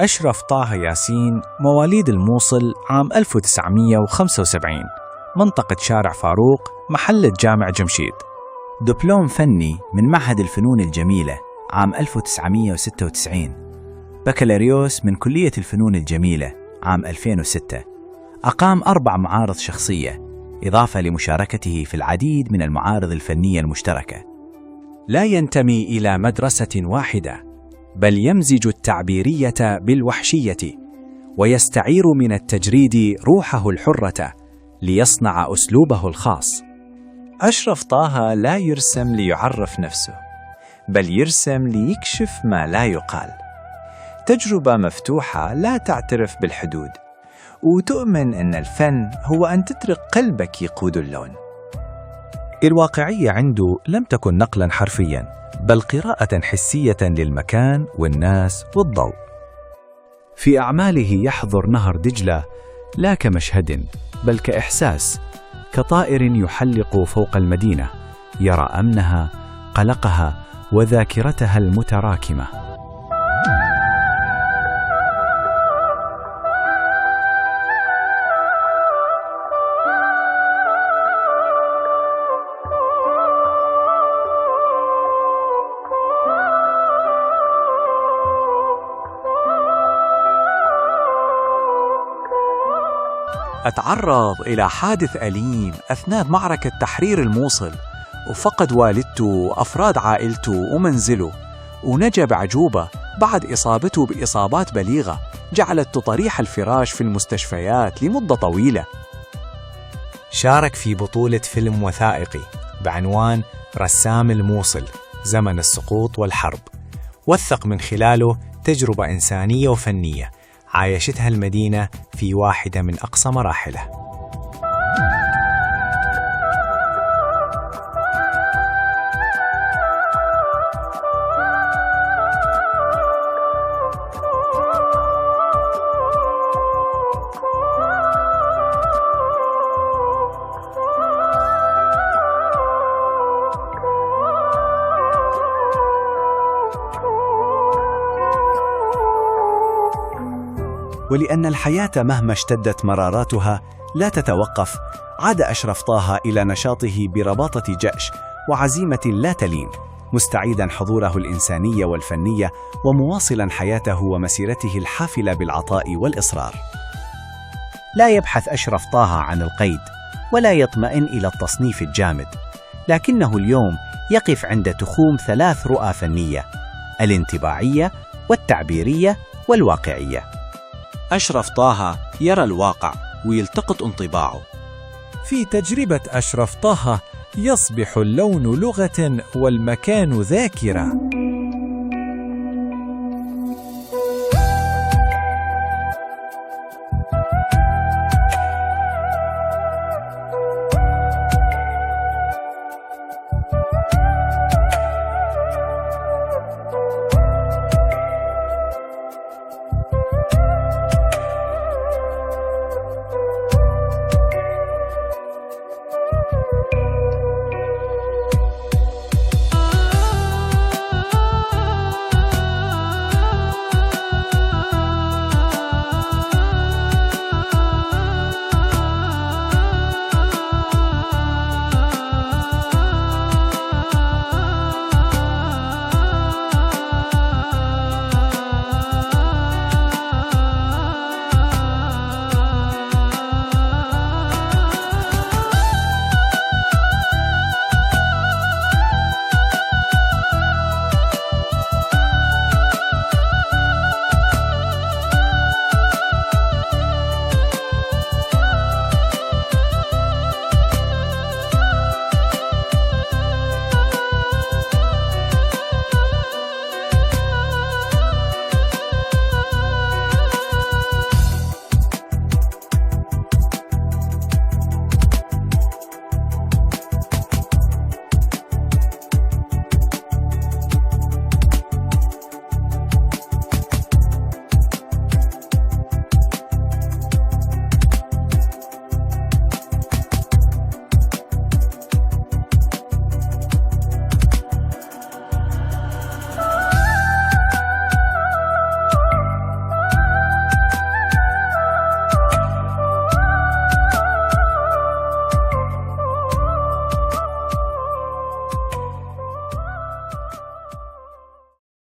أشرف طه ياسين مواليد الموصل عام 1975، منطقة شارع فاروق، محلة جامع جمشيد. دبلوم فني من معهد الفنون الجميلة عام 1996. بكالوريوس من كلية الفنون الجميلة عام 2006. أقام 4 معارض شخصية، إضافة لمشاركته في العديد من المعارض الفنية المشتركة. لا ينتمي إلى مدرسة واحدة، بل يمزج التعبيرية بالوحشية، ويستعير من التجريد روحه الحرة ليصنع أسلوبه الخاص. أشرف طه لا يرسم ليعرف نفسه، بل يرسم ليكشف ما لا يقال. تجربة مفتوحة لا تعترف بالحدود، وتؤمن أن الفن هو أن تترك قلبك يقود اللون. الواقعية عنده لم تكن نقلاً حرفياً، بل قراءة حسية للمكان والناس والضوء. في أعماله يحضر نهر دجلة لا كمشهد، بل كإحساس، كطائر يحلق فوق المدينة، يرى أمنها، قلقها، وذاكرتها المتراكمة. أتعرض إلى حادث أليم أثناء معركة تحرير الموصل، وفقد والدته وأفراد عائلته ومنزله، ونجا بعجوبة بعد إصابته بإصابات بليغة جعلت تطريح الفراش في المستشفيات لمدة طويلة. شارك في بطولة فيلم وثائقي بعنوان رسام الموصل، زمن السقوط والحرب، وثق من خلاله تجربة إنسانية وفنية عايشتها المدينة في واحدة من أقصى مراحله. ولأن الحياة مهما اشتدت مراراتها لا تتوقف، عاد أشرف طه إلى نشاطه برباطة جأش وعزيمة لا تلين، مستعيدا حضوره الإنساني والفنية، ومواصلا حياته ومسيرته الحافلة بالعطاء والإصرار. لا يبحث أشرف طه عن القيد، ولا يطمئن إلى التصنيف الجامد، لكنه اليوم يقف عند تخوم 3 رؤى فنية: الانطباعية والتعبيرية والواقعية. أشرف طه يرى الواقع ويلتقط انطباعه. في تجربة أشرف طه يصبح اللون لغة والمكان ذاكرة.